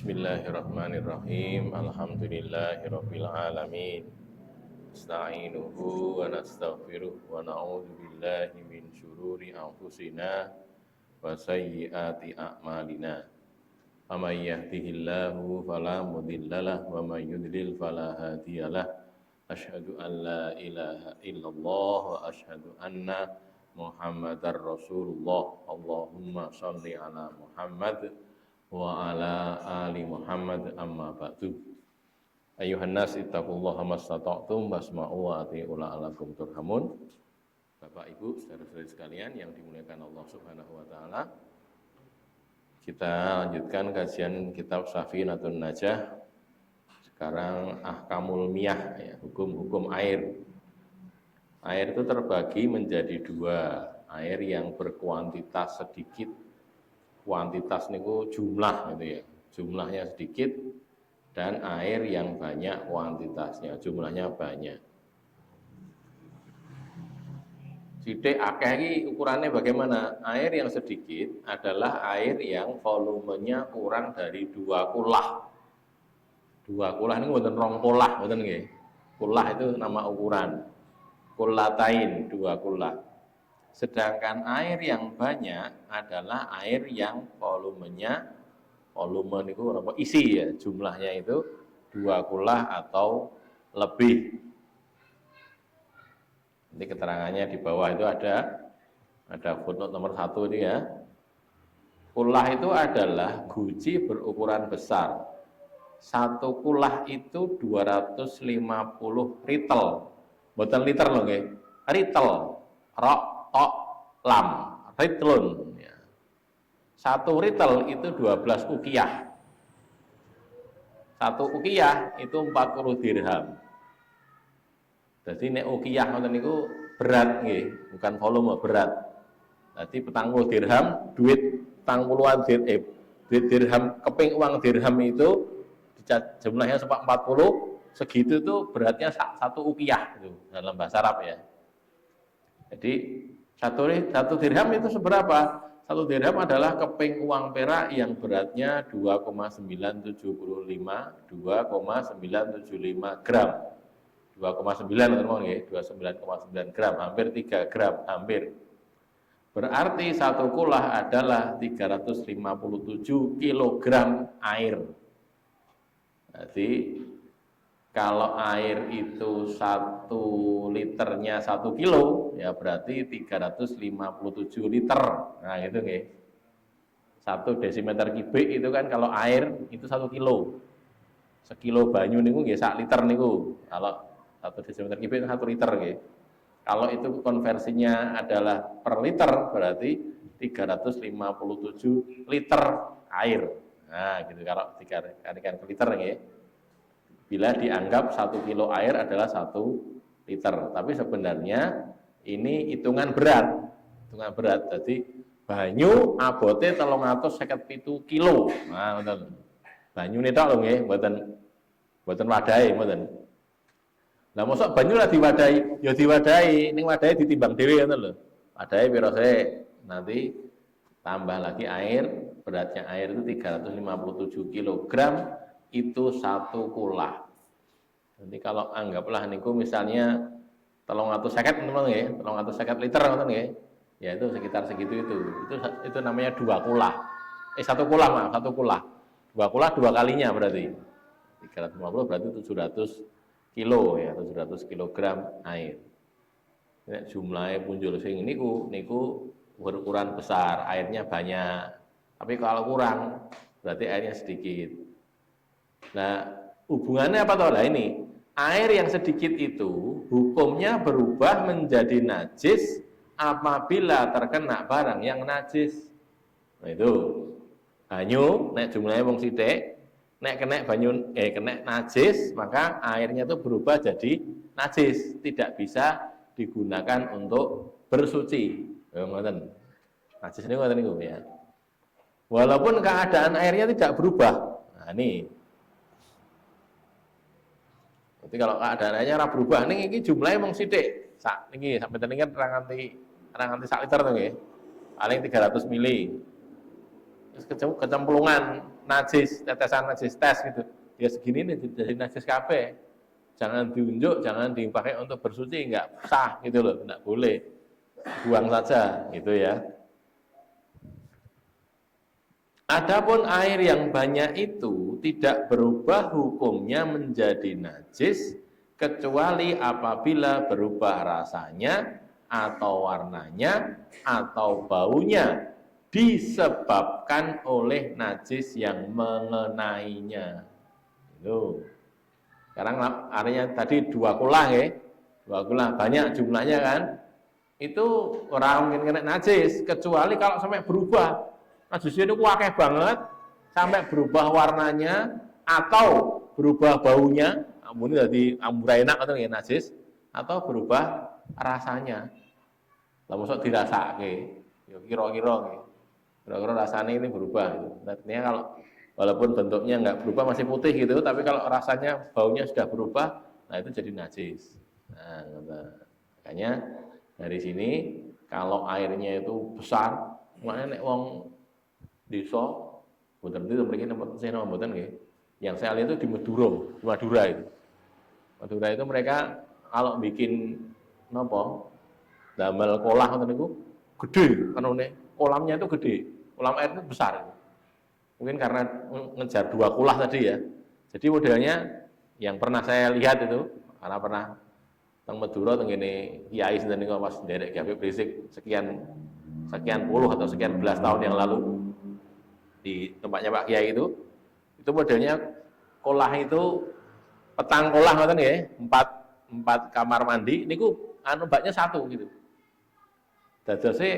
Bismillahirrahmanirrahim. Alhamdulillahirabbil alamin. Nasta'inuhu wa nastaghfiruh wa na'udzu billahi min syururi anfusina wa sayyiati a'malina. Faman yahdihillahu fala mudhillalah wa may yudlil fala hadiyalah. Asyhadu an la ilaha illallah wa asyhadu anna Muhammadar Rasulullah. Allahumma shalli ala Muhammad wa ala ali Muhammad amma ba'du. Ayuhan nas ittaqullaha mastata'tum wasma'u wa ati'u la'alakum turhamun. Bapak Ibu, saudara-saudari sekalian yang dimuliakan Allah Subhanahu wa taala. Kita lanjutkan kajian kitab Safinatun Najah. Sekarang ahkamul miyah, ya, hukum-hukum air. Air itu terbagi menjadi dua, air yang berkuantitas sedikit, kuantitas niku jumlah gitu ya, jumlahnya sedikit, dan air yang banyak kuantitasnya, jumlahnya banyak. Sithik akeh iki ukurannya bagaimana? Air yang sedikit adalah air yang volumenya kurang dari 2 kulah. 2 kulah ini mboten 2 kulah, mboten nggih. Kulah itu nama ukuran. Kullatain, 2 kulah. Sedangkan air yang banyak adalah air yang volumenya, volume itu apa, isi ya, jumlahnya itu 2 kulah atau lebih. Nanti keterangannya di bawah itu ada footnote nomor 1 ini ya. Kulah itu adalah guci berukuran besar. 1 kulah itu 250 ritel. Boten liter loh nggih. Ritel. Rok tok lam, ritlun ya. 1 ritel itu 12 ukiyah. 1 ukiyah itu 40 dirham. Jadi nek ukiyah ngoten niku berat nggih, bukan volume, berat. Jadi 40 dirham, duit 40-an duit dirham, keping uang dirham itu jumlahnya 40, segitu tuh beratnya 1 ukiyah itu dalam bahasa Arab ya. Jadi satu dirham itu seberapa? 1 dirham adalah keping uang perak yang beratnya 2,975 gram. 2,9 teman-teman ya, 29,9 gram, hampir 3 gram, hampir. Berarti 1 kulah adalah 357 kilogram air. Jadi kalau air itu 1 liternya 1 kilo, ya berarti 357 liter. Nah gitu nggih. 1 desimeter kubik itu kan kalau air itu 1 kilo. Sekilo banyu niku nggih 1 liter niku. Kalau 1 desimeter kubik itu 1 liter nggih. Kalau itu konversinya adalah per liter berarti 357 liter air. Nah gitu kalau dikalikan ke liter nggih. Bila dianggap 1 kilo air adalah 1 liter. Tapi sebenarnya ini hitungan berat. Hitungan berat. Jadi banyu abote 357 kilo. Nah, betul. Banyu ini tok lho nggih, mboten wadahi, mboten. Lah mosok banyu lah diwadahi, ya diwadahi, ning wadahi ditimbang dhewe ngoten lho. Wadahi pira sik? Nanti tambah lagi air, beratnya air itu 357 kilogram. Itu 1 kulah. Jadi kalau anggaplah niku misalnya 350 teman-teman ya, 350 liter ngoten nggih. Ya itu sekitar segitu itu. Itu namanya 2 kulah. 1 kulah maaf, 1 kulah. 2 kulah 2 kalinya berarti. 350 berarti 700 kilo ya, 700 kilogram air. Ini jumlahnya punjul sing niku berukuran besar, airnya banyak. Tapi kalau kurang berarti airnya sedikit. Nah, hubungannya apa toh? Nah ini, air yang sedikit itu hukumnya berubah menjadi najis apabila terkena barang yang najis. Nah itu, banyu, nek jumlahnya wong sithik, nek kena banyu, kena najis, maka airnya itu berubah jadi najis, tidak bisa digunakan untuk bersuci. Ngoten. Najis ini ngoten niku ya. Walaupun keadaan airnya tidak berubah. Nah ini. Jadi kalau keadaannya ora berubah ning iki jumlahe mung sithik. Sak niki sampai tadi kan terang nganti 1 liter to nggih. Paling 300 mili. Terus kecemplungan najis, tetesan najis tes gitu. Ya segini nih jadi najis kabeh. Jangan diunjuk, jangan dipakai untuk bersuci, enggak sah gitu loh, enggak boleh. Buang saja gitu ya. Adapun air yang banyak itu tidak berubah hukumnya menjadi najis kecuali apabila berubah rasanya atau warnanya atau baunya disebabkan oleh najis yang mengenainya. Itu. Sekarang airnya tadi 2 kulah ya. 2 kulah banyak jumlahnya kan. Itu orang mungkin kena najis kecuali kalau sampai berubah. Najisnya itu akeh banget sampai berubah warnanya atau berubah baunya. Amun jadi amburai enak atau ya najis atau berubah rasanya. Lah mosok dirasake. Ya kira-kira nggih. Kira-kira rasanya ini berubah gitu. Artinya kalau walaupun bentuknya nggak berubah masih putih gitu, tapi kalau rasanya baunya sudah berubah, nah itu jadi najis. Nah, makanya dari sini kalau airnya itu besar, makanya nek wong desa mboten itu mriki nempat seno mboten nggih. Yang saya lihat itu di Madura itu. Madura itu mereka kalau bikin napa? Damel kolah ngoten niku gede kanune. Kolamnya itu gede. Kolam air itu besar. Mungkin karena ngejar 2 kulah tadi ya. Jadi modelnya yang pernah saya lihat itu karena pernah teng Madura teng ngene kiai sinten niku pas nderek Habib Rizik sekian puluh atau sekian belas tahun yang lalu di tempatnya Pak Kiai itu modelnya kolah itu petang kolah ngoten nggih, 4 kamar mandi niku baknya 1 gitu. Dadose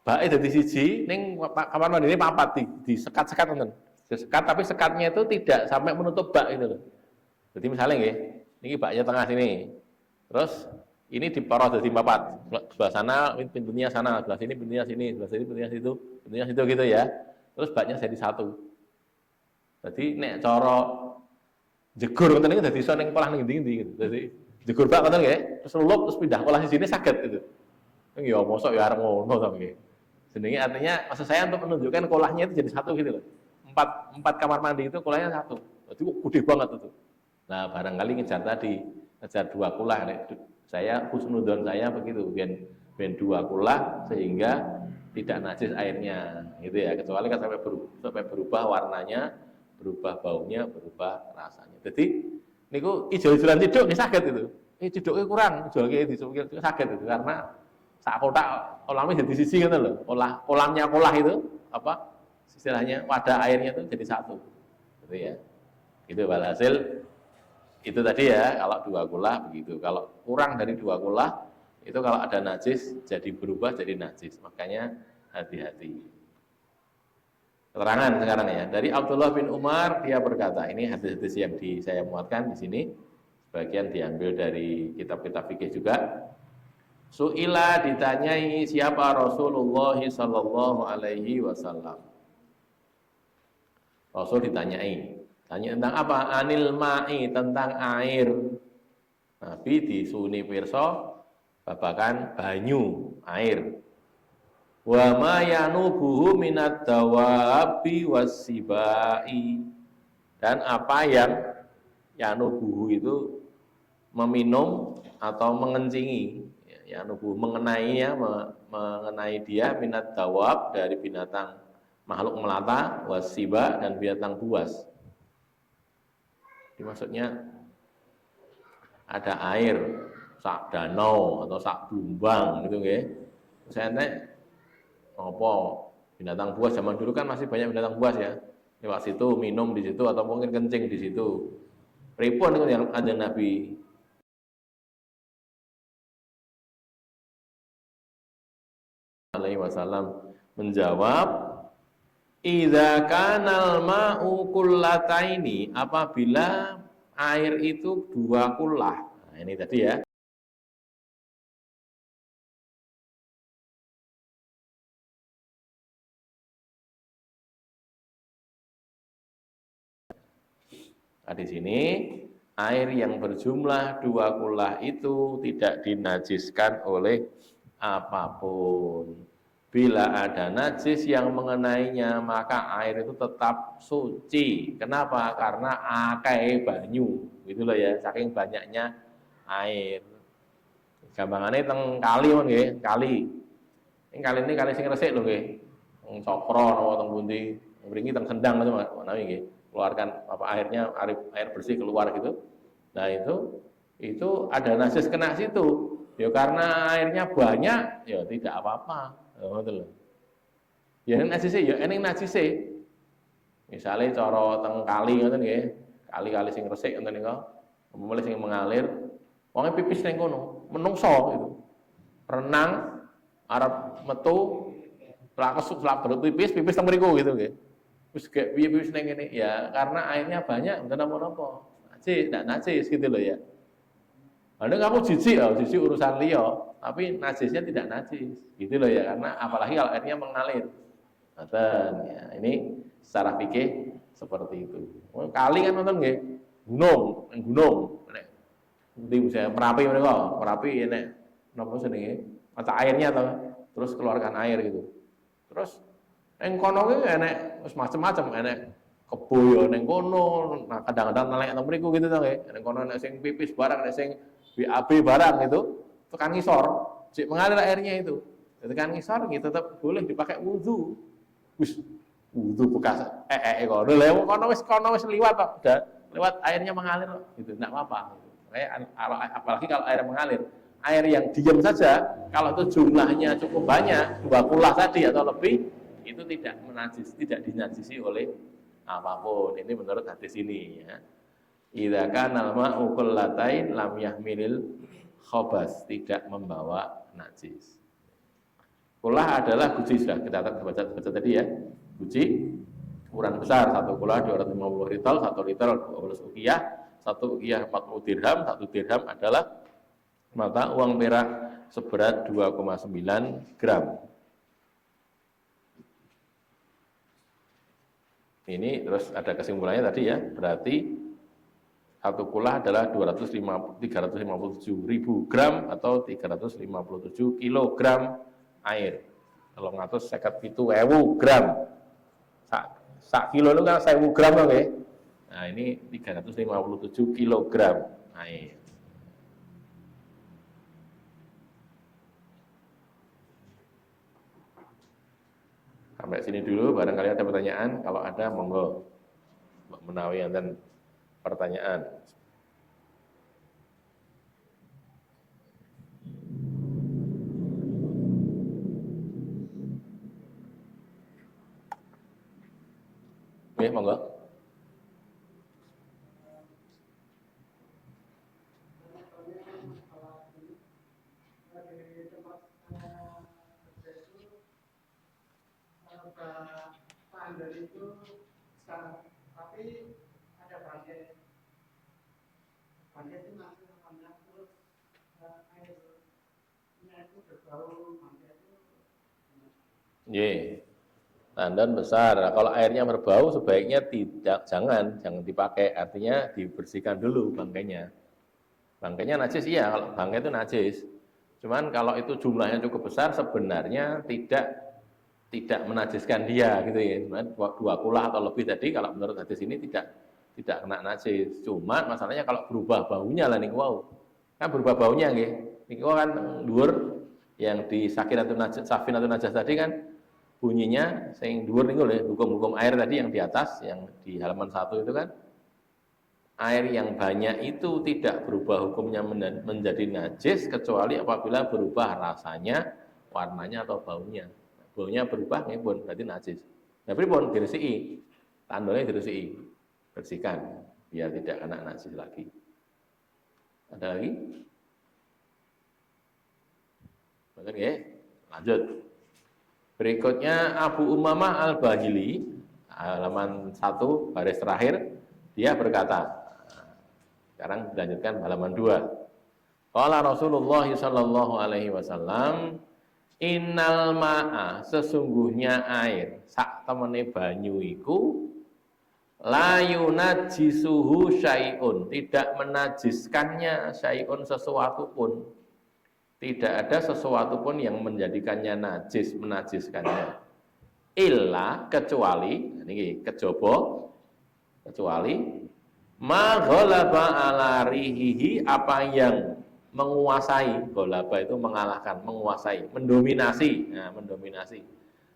bake dadi siji ning kamar mandi ini 4 disekat-sekat ngoten. Disekat tapi sekatnya itu tidak sampai menutup bak itu loh. Jadi misalnya nggih, niki baknya tengah sini. Terus ini diporos jadi 4. Sebelah sana pintunya sana, sebelah sini pintunya sini, sebelah sini pintunya situ gitu ya. Terus baknya jadi 1. Jadi nek cara jegur ngoten niku dadi iso ning kolah ning ndi-ndi gitu. Jadi jegur bak ngoten nggih, terus lulup terus pindah kolah sini saged gitu. Ya mosok ya arep ngono to nggih. Jenenge artinya maksud saya untuk menunjukkan kolahnya itu jadi 1 gitu loh. 4 kamar mandi itu kolahnya 1. Jadi gede banget itu. Nah, barangkali ngejar tadi, ngejar 2 kulah. Saya husnudzon saya begitu, ben 2 kulah sehingga tidak najis airnya gitu ya. Kecuali kan sampai berubah warnanya, berubah baunya, berubah rasanya. Jadi niku ijo-ijolan ciduk nggih saged itu. Ciduke kurang, ijolke saged itu karena sak kotak kolamnya jadi sisi gitu loh. Kolamnya kolah itu apa istilahnya wadah airnya itu jadi 1. Gitu ya. Itu walhasil itu tadi ya, kalau 2 kulah begitu. Kalau kurang dari 2 kulah itu kalau ada najis jadi berubah jadi najis. Makanya hati-hati. Keterangan sekarang ya. Dari Abdullah bin Umar dia berkata, ini hadis-hadis yang saya muatkan di sini. Sebagian diambil dari kitab-kitab fikih juga. Su'ila ditanyai siapa Rasulullah sallallahu alaihi wasallam. Rasul ditanyai. Tanya tentang apa? Anil ma'i, tentang air. Nabi disuni pirsa babakan banyu, air. Wa ma yanubuhu minad dawabi wasibai. Dan apa yang yanubuhu itu meminum atau mengencingi, yanubuhu mengenainya, mengenai dia minad dawab dari binatang makhluk melata, wasiba dan binatang buas. Jadi maksudnya ada air sak danau atau sak blumbang gitu nggih. Saya nek apa binatang buas zaman dulu kan masih banyak binatang buas ya. Lewat situ minum di situ atau mungkin kencing di situ. Pripun itu yang ada Nabi alaihi wasallam menjawab, idza kanal ma'u kullataini, apabila air itu 2 kullah. Nah, ini tadi ya. Nah, di sini air yang berjumlah 2 kullah itu tidak dinajiskan oleh apapun. Bila ada najis yang mengenainya, maka air itu tetap suci. Kenapa? Karena akeh banyu. Gitu loh ya, saking banyaknya air. Gampangannya teng kali mon nggih, kali. Ini kali ini kali sing resik lho nggih. Teng Cokro napa teng pundi, mriki teng Sendang itu menawi nggih. Keluarkan apa airnya, air bersih keluar gitu. Nah, itu ada najis kena situ. Ya karena airnya banyak, ya tidak apa-apa. Ngoten lho. Ya najise ya ening najise. Misale cara teng kali ngoten nggih, kali-kali sing resik ngoten nika, mulai sing mengalir, wong pipis ning kono, menungso gitu. Renang arep metu plakesuk plak pipis teng mriku gitu nggih. Terus kayak piye pipis ning kene ya karena airnya banyak mboten napa-napa. Najis, ndak najis gitu loh ya. Padahal kamu jijik, oh, jijik urusan liya, tapi najisnya tidak najis, gitu loh ya, karena apalagi kalau airnya mengalir. Ngoten, ya, ini secara fikih seperti itu. Oh, kali kan nonton nggih, gunung, nek ndi misalnya Merapi menika, Merapi nek napa jenenge, mata airnya to, terus keluarkan air gitu. Terus ning kono kuwi enek wis macem-macem, enek kebo yo ning kono, nah kadang-kadang nelek teng mriku gitu to nggih. Ning kono nek sing pipis barang, nek sing BAB barang itu tekan ngisor, cek mengalir airnya itu. Tekan ngisor gitu tetap boleh dipakai wudu. Wis wudu bekas kono. Lah kono wis liwat kok, udah lewat airnya mengalir gitu, enggak apa-apa. Kayak apalagi kalau air mengalir. Air yang diam saja, kalau itu jumlahnya cukup banyak, 2 kulah tadi atau lebih, itu tidak dinajisi oleh apapun. Ini menurut hadis ini ya. Idza kana al-ma'u qullatain lam yahmilil khabas, tidak membawa najis. Kulah adalah guci, sudah kita baca tadi ya. Guci ukuran besar, 1 kulah 250 rital, 1 liter 12 uqiyah, 1 uqiyah 40 dirham, 1 dirham adalah mata uang perak seberat 2,9 gram. Ini terus ada kesimpulannya tadi ya, berarti 1 kulah adalah 357 ribu gram atau 357 kilogram air. Kalau ngatus 57.000 gram. Sak kilo itu kan 1.000 gram loh ya. Nah ini 357 kilogram air. Sampai sini dulu, barangkali ada pertanyaan. Kalau ada, monggo. Mbak Menawi dan pertanyaan. Oke, monggo. Dari itu sekarang, tapi ada bangkai itu masih banyak terus airnya itu berbau bangkai itu. Tandon besar. Nah, kalau airnya berbau sebaiknya jangan dipakai. Artinya dibersihkan dulu bangkainya. Bangkainya najis iya, kalau bangkai itu najis. Cuman kalau itu jumlahnya cukup besar sebenarnya tidak menajiskan dia gitu ya. Sebenarnya 2 kulah atau lebih tadi kalau menurut hadis ini tidak kena najis. Cuma masalahnya kalau berubah baunya lah niku wau. Kan berubah baunya nggih. Niku kan dhuwur yang di safinatun najah tadi kan bunyinya sing dhuwur niku lho, hukum-hukum air tadi yang di atas yang di halaman 1 itu kan air yang banyak itu tidak berubah hukumnya menjadi najis kecuali apabila berubah rasanya, warnanya atau baunya. Baunya berubah nggih pun berarti najis. Nah, pripun diresiki? Tandone diresiki. Bersihkan biar tidak kena najis lagi. Ada lagi? Betul nggih? Lanjut. Berikutnya Abu Umamah Al-Bahili, halaman 1 baris terakhir, dia berkata, sekarang dilanjutkan halaman 2. Qala Rasulullah sallallahu alaihi wasallam, innal ma'a, sesungguhnya air sak temene banyu iku la yunajjisuhu syai'un, tidak menajiskannya syai'un sesuatu pun. Tidak ada sesuatu pun yang menjadikannya najis, menajiskannya. Illa kecuali, ini kejaba, kecuali ma ghalaba ala rihihi, apa yang menguasai, ghalaba itu mengalahkan, menguasai, mendominasi, nah, mendominasi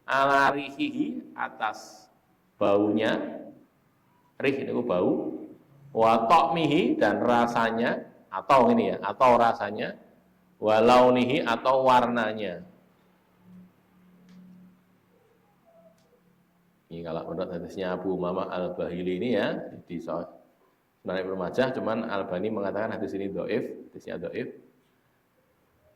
ala rihihi, atas baunya, rih itu bau, wa ta'mihi, dan rasanya, atau ini ya, atau rasanya, wa launihi, atau warnanya. Ini kalau menurut hadisnya Abu Umamah Al-Bahili ini ya, di Sunan Ibnu Majah, cuman Albani mengatakan hadis ini dhaif, hadisnya dhaif.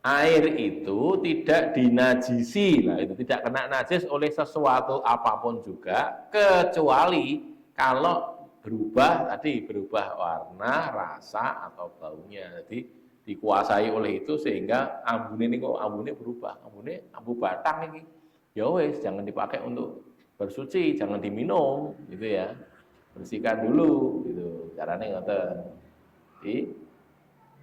Air itu tidak dinajisi, lah itu tidak kena najis oleh sesuatu apapun juga, kecuali kalau berubah tadi, berubah warna, rasa atau baunya. Jadi dikuasai oleh itu sehingga ambune ini kok ambune berubah, ambune ambu batang ini. Ya wes, jangan dipakai untuk bersuci, jangan diminum, gitu ya. Bersihkan dulu, gitu. Caranya ngoten. Jadi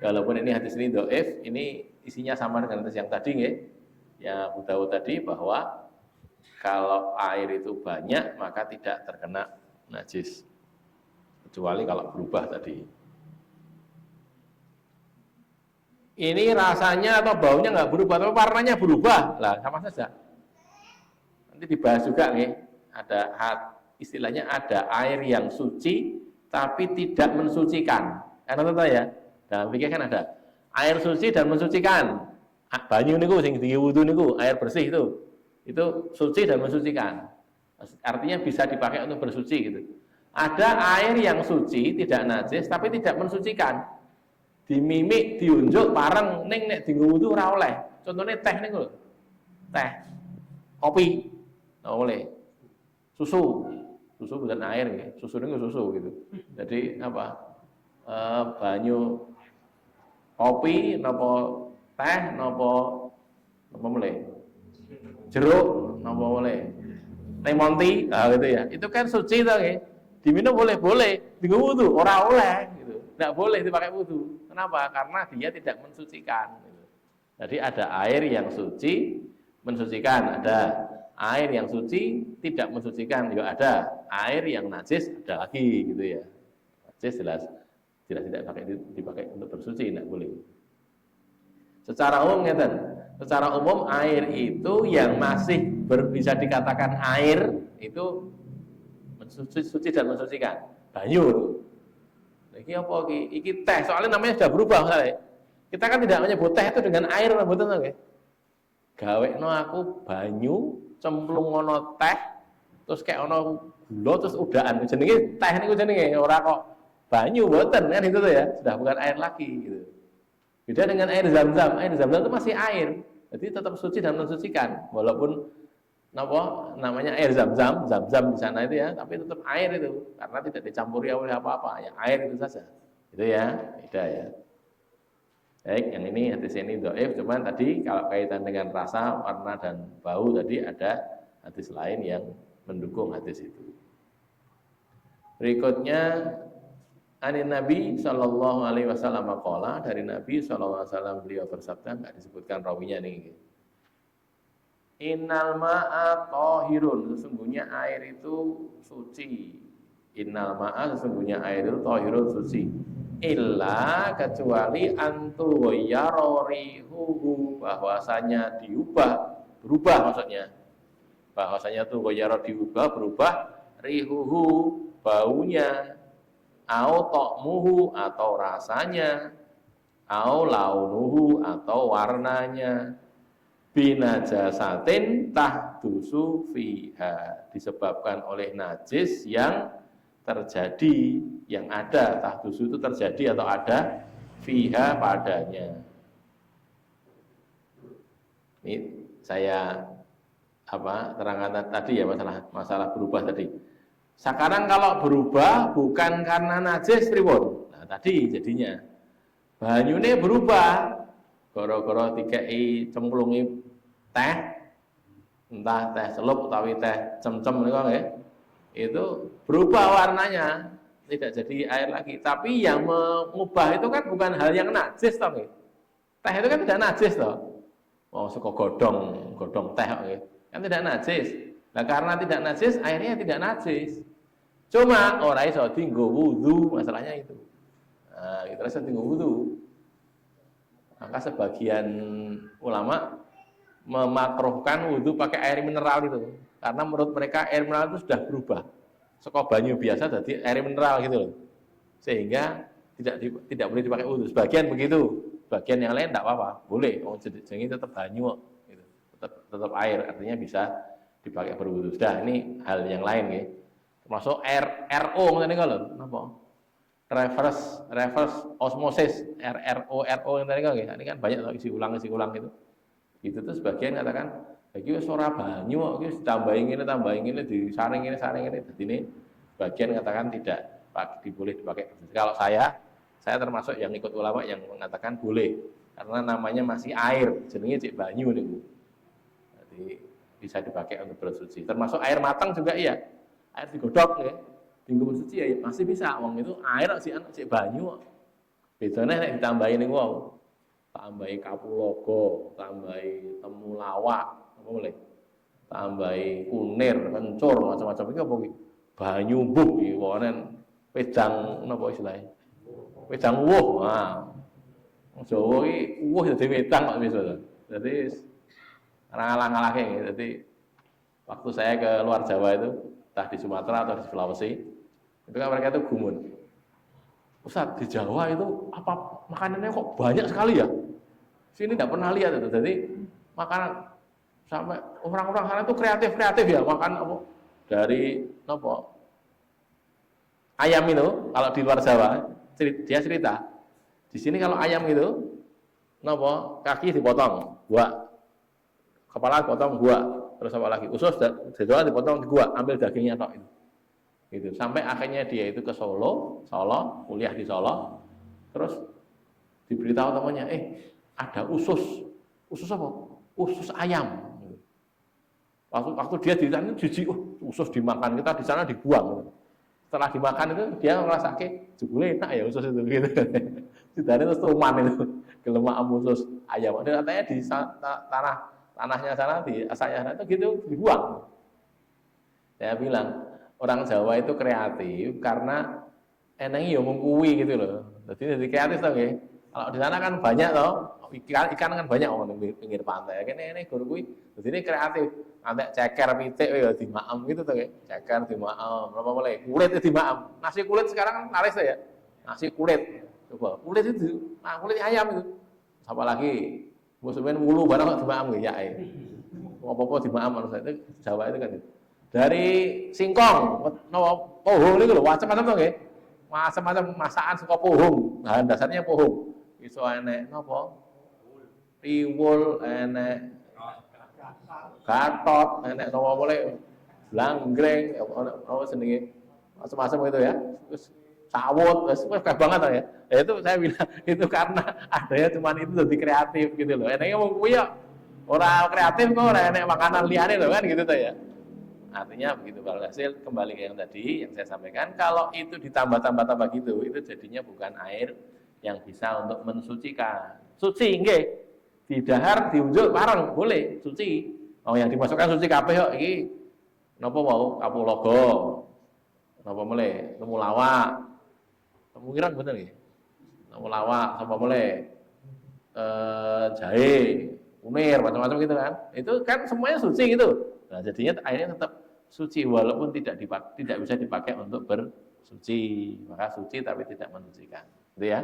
walaupun ini hadis ini dhaif, ini isinya sama dengan hadis yang tadi nggih. Ya Abu Dawud tadi, bahwa kalau air itu banyak maka tidak terkena najis. Kecuali kalau berubah tadi. Ini rasanya atau baunya nggak berubah, tapi warnanya berubah. Lah sama saja. Nanti dibahas juga nih, ada istilahnya ada air yang suci tapi tidak mensucikan. Karena tentu ya, dalam fikih kan ada air suci dan mensucikan. Banyu niku sing dienggo wudu niku, air bersih itu suci dan mensucikan. Artinya bisa dipakai untuk bersuci gitu. Ada air yang suci, tidak najis tapi tidak mensucikan. Dimimik, diunjuk bareng ning nek dienggo wudu ora oleh. Contohnya teh niku lho. Teh, kopi, ora oleh. Susu bukan air ya. Susu niku susu gitu. Jadi apa? Banyu kopi napa teh napa mulai jeruk napa mulai lemon tea gitu ya, itu kan suci toh nggih, diminum boleh dienggo wudu ora oleh gitu, tidak boleh dipakai wudu. Kenapa? Karena dia tidak mensucikan gitu. Jadi ada air yang suci mensucikan, ada air yang suci tidak mensucikan, juga ada air yang najis, ada lagi gitu ya. Najis jelas tidak dipakai untuk bersuci, tidak boleh. Secara umum ngeten, secara umum air itu yang masih bisa dikatakan air itu suci dan mensucikan. Banyu. Iki apa iki? Iki teh, soalnya namanya sudah berubah misalnya. Kita kan tidak menyebut teh itu dengan air mboten nggih. Gawekno aku banyu cemplung ono teh terus kayak ono gula terus udahan jenenge teh niku jenenge, ora kok banyu mboten kan itu tuh ya, sudah bukan air lagi gitu. Beda dengan air zam-zam. Air zam-zam itu masih air. Jadi tetap suci dan mensucikan walaupun namanya air zam-zam di sana itu ya, tapi tetap air itu karena tidak dicampuri oleh apa-apa, ya air itu saja. Itu ya, beda ya. Baik, yang ini hadis ini dhaif, cuman tadi kalau kaitan dengan rasa, warna dan bau tadi ada hadis lain yang mendukung hadis itu. Berikutnya Anin Nabi Sallallahu Alaihi Wasallam qala, dari Nabi Sallallahu Alaihi Wasallam beliau bersabda, nggak disebutkan rawinya nih. Innal ma'a thahirun, sesungguhnya air itu suci. Innal ma'a, sesungguhnya air itu thahirun, suci. Illa, kecuali antu ghayyararihuhu, bahwasanya berubah maksudnya. Bahwasanya tu ghayyara berubah, rihuhu, baunya, au ta'muhu, atau rasanya, au launuhu, atau warnanya, binajasatin tahdusu fiha, disebabkan oleh najis yang terjadi, yang ada, tahdusu itu terjadi atau ada, fiha padanya. Ini saya terangkan tadi ya, masalah berubah tadi. Sekarang kalau berubah bukan karena najis pripun? Nah, tadi jadinya banyune berubah gara-gara dikei cemplungi teh, entah teh celup utawi teh cem-cem niku nggih. Itu berubah warnanya, tidak jadi air lagi. Tapi yang mengubah itu kan bukan hal yang najis toh nggih. Teh itu kan tidak najis toh. Oh, suka godong teh okay. Kan tidak najis. Nah, karena tidak najis, airnya tidak najis. Cuma orang iso tinggo wudu, masalahnya itu. Nah, kita iso tinggo wudu. Maka sebagian ulama memakruhkan wudu pakai air mineral itu. Karena menurut mereka air mineral itu sudah berubah. Saka banyu biasa jadi air mineral gitu loh. Sehingga tidak boleh dipakai wudu. Sebagian begitu. Sebagian yang lain tidak apa-apa, boleh. Oh, jadi tetap banyu, gitu. tetap air, artinya bisa dipakai berwudu. Sudah, ini hal yang lain, ya. Termasuk RO, tadi kalau, apa? Reverse osmosis, RO yang tadi kalau, ini kan banyak isi ulang itu. Itu tuh sebagian katakan, bagi suara banyu, tambahin ini, disaring ini. Jadi ini sebagian katakan tidak boleh dipakai. Kalau saya termasuk yang ikut ulama yang mengatakan boleh karena namanya masih air, jenenge cek banyu niku. Jadi bisa dipakai untuk bersuci. Termasuk air matang juga iya. Air digodok ya. Tinggal bersuci ya masih bisa. Wong itu air cek banyu. Bedanya nek ditambahin niku wau. Tambahi kapulaga, tambahi temulawak, apa boleh? Tambahi kunir, kencur, macam-macam iki apa iki? Banyu mbuh iki wonen wedang napa istilahnya? Wedang uwuh. Nah, Jawa iki uwuh dadi wedang kok wis. Dadi ora ngalah-ngalahke. Dadi waktu saya ke luar Jawa itu, entah di Sumatera atau di Sulawesi, itu kan mereka itu gumun. Ustaz, di Jawa itu apa makanannya kok banyak sekali ya? Sini tidak pernah lihat itu. Jadi makanan sampai orang-orang sana itu kreatif ya makan apa dari apa ayam itu kalau di luar Jawa dia cerita di sini kalau ayam itu nopo kaki dipotong dua, kepala dipotong dua, terus apa lagi usus jadwal dipotong dua, ambil dagingnya tok itu. Gitu. Sampai akhirnya dia itu ke Solo, kuliah di Solo, terus diberitahu temannya, ada usus apa? Usus ayam. Waktu dia di sana jijik, usus dimakan, kita di sana dibuang. Setelah dimakan itu dia merasa jebule enak ya usus itu gitu. Dari terus tuman itu, gelemak usus ayam. Dan katanya di tanahnya sana, di asalnya sana itu gitu dibuang. Saya bilang orang Jawa itu kreatif karena enaknya ya mengkui gitu loh. Jadi kreatif toh nggih. Kalau di sana kan banyak toh, ikan kan banyak di pinggir pantai. Ini guru kui, jadi ini kreatif. Nanti ceker pitik ya dimaem gitu tuh, ceker dimaem, apa boleh? Kulit itu dimaem. Nasi kulit sekarang kan laris ya. Nasi kulit, coba kulit itu, kulit ayam itu. Apa lagi? Musuhin wulu barang kok dimaem ya. Apa-apa dimaem manusia itu Jawa itu kan. Dari singkong, pohong itu loh, macam-macam tuh nggih. Macam-macam masakan suka pohong. Bahan dasarnya pohong. Iso enek napa? Tiwul, enek gatot, enek napa boleh langgreng, apa jenenge? Macam-macam itu ya. Terus sawut, wis kabeh banget ya. Itu saya bilang itu karena adanya cuma itu jadi kreatif gitu loh. Enaknya mau kuwi ya ora kreatif kok ora enek makanan liyane loh kan gitu tuh ya. Artinya begitu, hasil kembali ke yang tadi yang saya sampaikan, kalau itu ditambah-tambah gitu, itu jadinya bukan air yang bisa untuk mensucikan. Suci nggih. Didahar, diunjuk bareng boleh suci. Oh yang dimasukkan suci kabeh kok iki napa wau kapulaga. Napa boleh temulawak. Temulirang bener nggih. Temulawak sapa boleh jahe, kunir, macam-macam gitu kan. Itu kan semuanya suci gitu. Nah, jadinya airnya tetap suci walaupun tidak bisa dipakai untuk bersuci. Maka suci tapi tidak mensucikan. Gitu ya.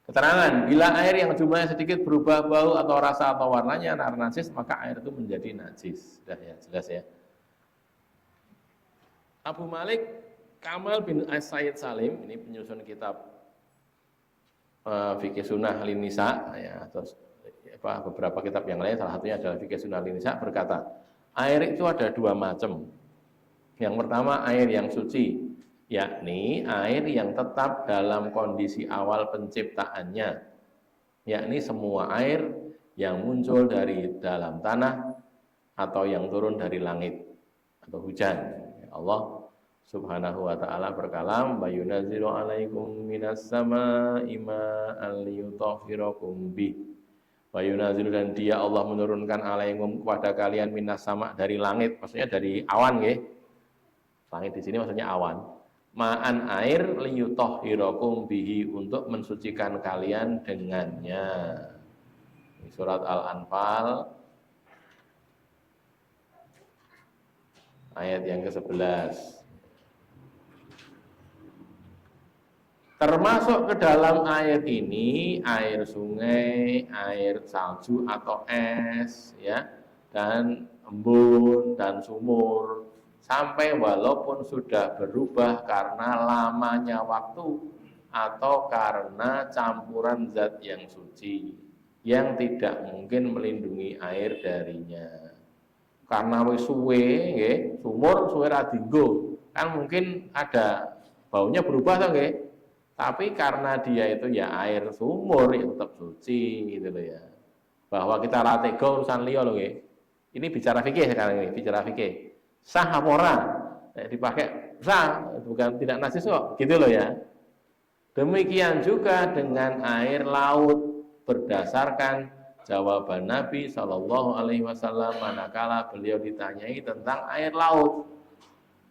Keterangan, bila air yang jumlahnya sedikit berubah bau atau rasa atau warnanya najis, maka air itu menjadi najis. Sudah ya, jelas ya. Abu Malik Kamal bin As-Sayyid Salim, ini penyusun kitab Fikih Sunnah Lin-Nisa, ya, terus beberapa kitab yang lain, salah satunya adalah Fikih Sunnah Lin-Nisa, berkata, air itu ada dua macam. Yang pertama air yang suci, yakni air yang tetap dalam kondisi awal penciptaannya, yakni semua air yang muncul dari dalam tanah atau yang turun dari langit atau hujan. Allah Subhanahu wa ta'ala berkalam, bayunazzilu 'alaikum minas sama'i ma'an liyutahhirakum bih. Bayunazzilu, dan dia Allah menurunkan 'alaikum kepada kalian minas sama, dari langit, maksudnya dari awan nggih. Langit di sini maksudnya awan. Ma'an, air, liyutahhirakum bihi, untuk mensucikan kalian dengannya. Surat Al-Anfal ayat yang ke-11. Termasuk ke dalam ayat ini air sungai, air salju atau es, ya, dan embun dan sumur, sampai walaupun sudah berubah karena lamanya waktu atau karena campuran zat yang suci yang tidak mungkin melindungi air darinya. Karena wis suwe, nggih, sumur suwe ra dienggo, kan mungkin ada baunya berubah toh nggih. Tapi karena dia itu ya air sumur, ya tetap suci gitu loh ya. Bahwa kita ra tega urusan liya loh nggih. Ini bicara fikih sekarang ini, bicara fikih. Sah apa ora? Dipakai sah, bukan tidak najis kok, gitu loh ya. Demikian juga dengan air laut, berdasarkan jawaban Nabi Shallallahu Alaihi Wasallam manakala beliau ditanyai tentang air laut.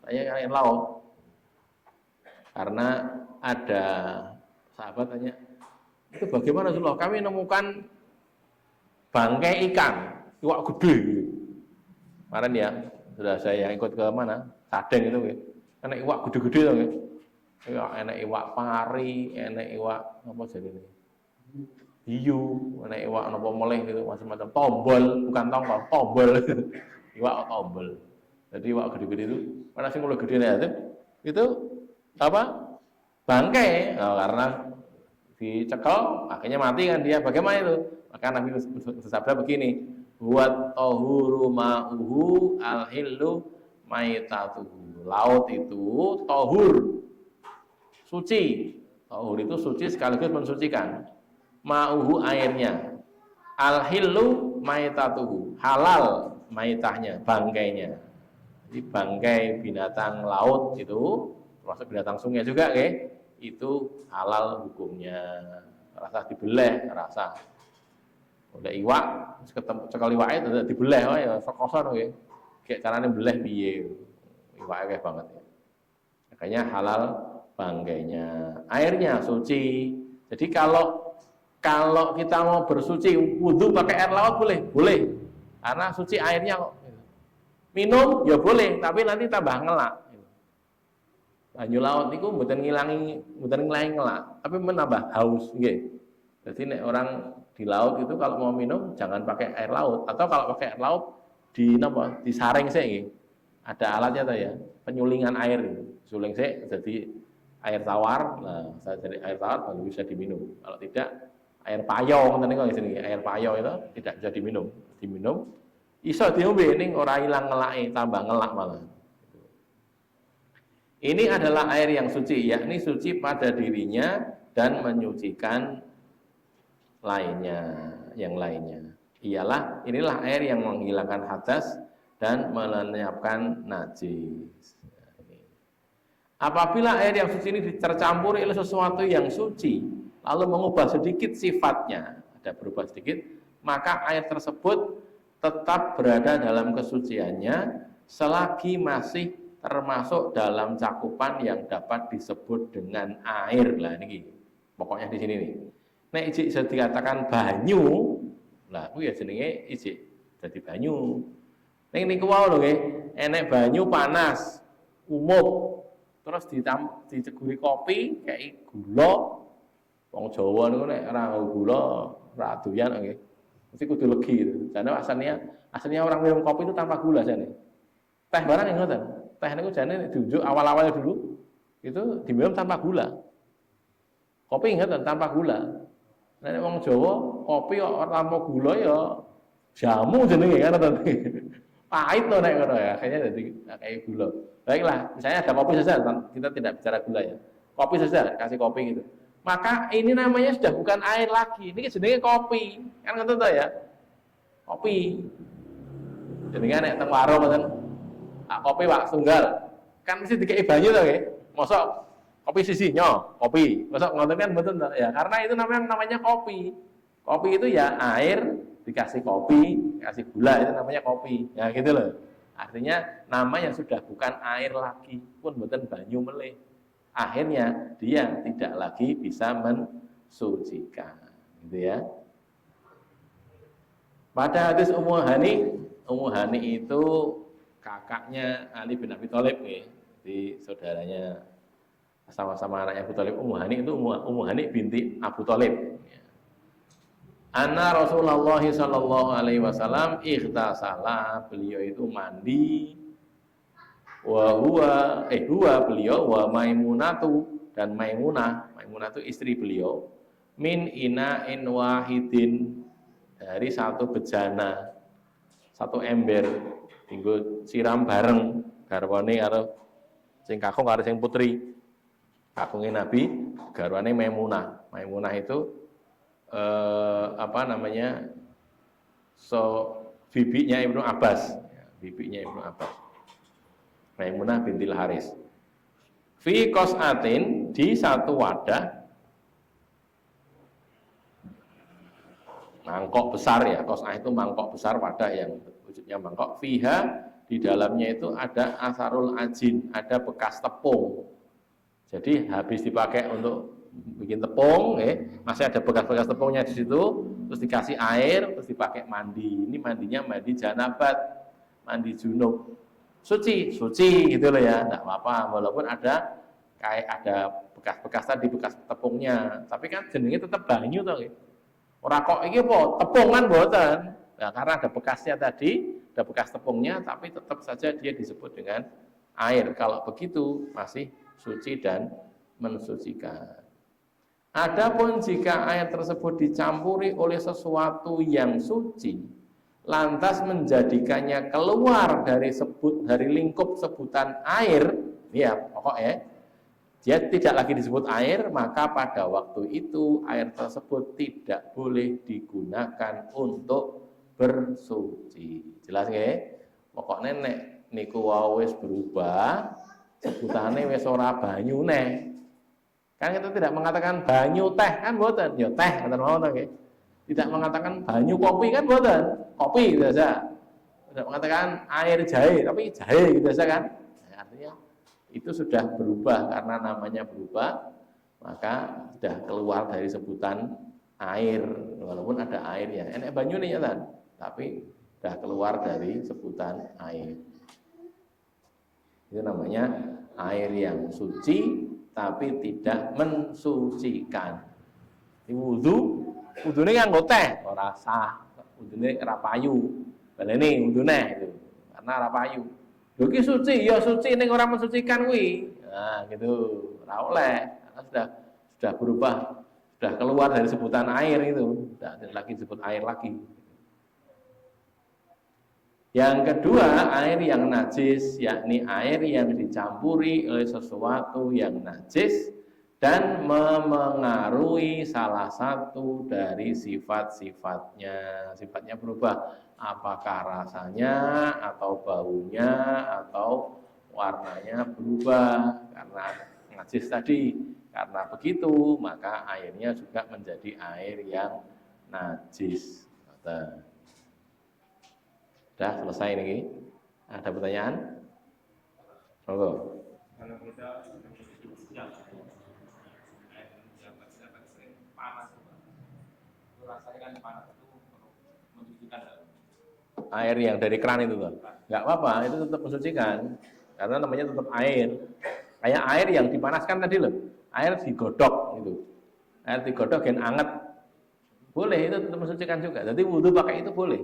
Tanya air laut. Karena ada sahabat tanya, itu bagaimana Rasulullah? Kami menemukan bangkai ikan, iwak gede gitu. Kemarin ya, sudah saya ikut ke mana? Sadeng itu gitu. Enak iwak gede-gede tuh gitu. Enak iwak pari, enak iwak apa jadi ini? Hiu, enak iwak apa meleh gitu, macam-macam. Tombol, bukan tongkol, tombol. Iwak tombol. Jadi iwak gede-gede itu, mana sih mulai gede ya itu apa? Bangkai, karena dicekel akhirnya mati kan dia. Bagaimana itu? Maka Nabi bersabda begini, buat tohuru ma'uhu al-hillu maitatuhu. Laut itu tohur, suci. Tohur itu suci sekaligus mensucikan. Ma'uhu, airnya. Al-hillu maitatuhu, halal maitahnya, bangkainya. Jadi bangkai binatang laut itu termasuk binatang sungai juga, itu halal hukumnya. Rasa dibeleh, rasa. Udah iwak, ketemu cekal iwak itu udah dibeleh, ya sok-kosan, kayak caranya beleh piye, iwaknya kayak banget ya. Makanya halal bangkainya. Airnya suci. Jadi kalau kita mau bersuci wudhu pakai air laut boleh, karena suci airnya kok. Minum ya boleh, tapi nanti tambah ngelak. Banyu laut itu mboten ngilangi ngelak, tapi menambah haus nggih. Jadi nek orang di laut itu kalau mau minum jangan pakai air laut, atau kalau pakai air laut disaring sih nggih. Ada alatnya tuh ya, penyulingan air itu. Suling sih jadi air tawar. Nah, saya jadi air tawar baru bisa diminum. Kalau tidak air payau ngoten niku sini, air payau itu tidak bisa diminum. Iso diombe ning ora ilang ngelake, tambah ngelak malah. Ini adalah air yang suci, yakni suci pada dirinya dan menyucikan yang lainnya. Inilah air yang menghilangkan hadas dan melenyapkan najis. Apabila air yang suci ini tercampur oleh sesuatu yang suci, lalu mengubah sedikit sifatnya, ada berubah sedikit, maka air tersebut tetap berada dalam kesuciannya selagi masih termasuk dalam cakupan yang dapat disebut dengan air. Lah ini pokoknya di sini nih. Nek ijik bisa dikatakan banyu, lah ku ya jenenge ijik jadi banyu. Ning niku wae lho nggih, enek banyu panas, umup, terus diceguri kopi kayak gula. Wong Jawa niku nek ora gula ora doyan nggih. Mesti kudu legi gitu. Karena asalnya orang minum kopi itu tanpa gula jane. Teh barang yang ngoten. Teh niku jane diunjuk awal-awalnya dulu itu diminum tanpa gula. Kopi ngoten tanpa gula. Nek wong Jawa kopi kok tanpa gula ya jamu jenenge kan ngoten. Pahit loh nek ngono ya, akhirnya jadi kayak gula. Baiklah, misalnya ada kopi saja, kita tidak bicara gula ya. Kopi saja, kasih kopi gitu. Maka ini namanya sudah bukan air lagi, ini jenenge kopi. Kan ngoten to ya. Kopi. Jenenge nek teng warung ngoten. Kopi Pak tunggal. kan mesti dikei banyu to nggih. Mosok kopi sisinya, kopi. Mosok ngoten kan mboten to. Ya, karena itu namanya kopi. Kopi itu ya air dikasih kopi, kasih gula itu namanya kopi. Ya gitu loh. Artinya nama yang sudah bukan air lagi pun mboten banyu melih. Akhirnya dia tidak lagi bisa mensucikan. Gitu ya. Pada hadis Ummu Hani itu kakaknya Ali bin Abi Thalib nih, di saudaranya sama-sama anaknya Abu Thalib. Ummu Hani itu Ummu Hani binti Abu Thalib. Anna Rasulullah sallallahu alaihi wasallam ikhtasala, beliau itu mandi, huwa beliau wa Maimunatu, dan Maimunah itu istri beliau, min ina'in wahidin, dari satu bejana, satu ember, tinggal siram bareng garwane karo sing kakung karo sing putri. Kakungnya Nabi, garwane Maimunah. Maimunah itu bibinya Ibnu Abbas, Maimunah bintil Haris. Fi qas'atin, di satu wadah, mangkok besar ya, qas'ah itu mangkok besar, wadah yang wujudnya mangkok. Fiha, di dalamnya itu ada asarul ajin, ada bekas tepung. Jadi habis dipakai untuk bikin tepung, masih ada bekas-bekas tepungnya di situ, terus dikasih air, terus dipakai mandi. Ini mandinya mandi janabat, mandi junub, suci gitu loh ya, enggak apa-apa, walaupun ada bekas-bekas tadi, bekas tepungnya, tapi kan jenenge tetap banyu toh. Ora kok iki apa tepung kan mboten. Nah, karena ada bekasnya tadi, ada bekas tepungnya, tapi tetap saja dia disebut dengan air. Kalau begitu masih suci dan mensucikan. Adapun jika air tersebut dicampuri oleh sesuatu yang suci, lantas menjadikannya keluar dari lingkup sebutan air, ya pokoknya dia tidak lagi disebut air, maka pada waktu itu air tersebut tidak boleh digunakan untuk bersuci. Jelas nggih? Pokoknya nek niku wis berubah, sebutannya wis ora banyu neh. Kan kita tidak mengatakan banyu teh kan mboten, ya teh ngoten mawon nggih. Tidak mengatakan banyu kopi kan mboten, kopi biasa. Tidak mengatakan air jahe, tapi jahe gitu saja kan. Nah, artinya itu sudah berubah, karena namanya berubah, maka sudah keluar dari sebutan air, walaupun ada airnya. Enek banyu nih ya, tapi sudah keluar dari sebutan air. Itu namanya air yang suci tapi tidak mensucikan. Wudune nganggo teh ora sah, wudune ora payu. Balene wudune itu karena ora payu. Lho iki suci, ya suci ning ora mensucikan kuwi. Nah, gitu. Ora oleh, karena sudah berubah, sudah keluar dari sebutan air itu, tidak lagi disebut air lagi. Yang kedua, air yang najis, yakni air yang dicampuri oleh sesuatu yang najis dan memengaruhi salah satu dari sifat-sifatnya. Sifatnya berubah, apakah rasanya, atau baunya, atau warnanya berubah karena najis tadi. Karena begitu, maka airnya juga menjadi air yang najis. Sudah selesai nih. Ada pertanyaan? Monggo. Kalau kita yang sering panas, itu rasanya kan panas itu mensucikan. Air yang dari keran itu tuh, nggak apa-apa, itu tetap mensucikan, karena namanya tetap air. Kayak air yang dipanaskan tadi loh, air digodok gitu, air digodok yang anget, boleh, itu tetap mensucikan juga. Jadi wudhu pakai itu boleh.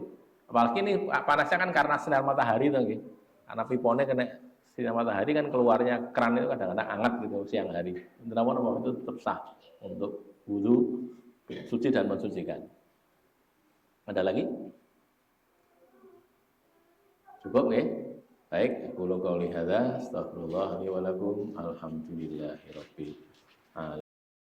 Apalagi ini panasnya kan karena sinar matahari tuh, gitu. Karena piponnya kena sinar matahari kan keluarnya keran itu kadang-kadang hangat gitu siang hari. Namun itu tetap sah untuk wudhu, suci dan mensucikan. Ada lagi? Cukup ya? Baik, aku qauli hadza, astagfirullah li wa lakum, alhamdulillahirabbil alamin.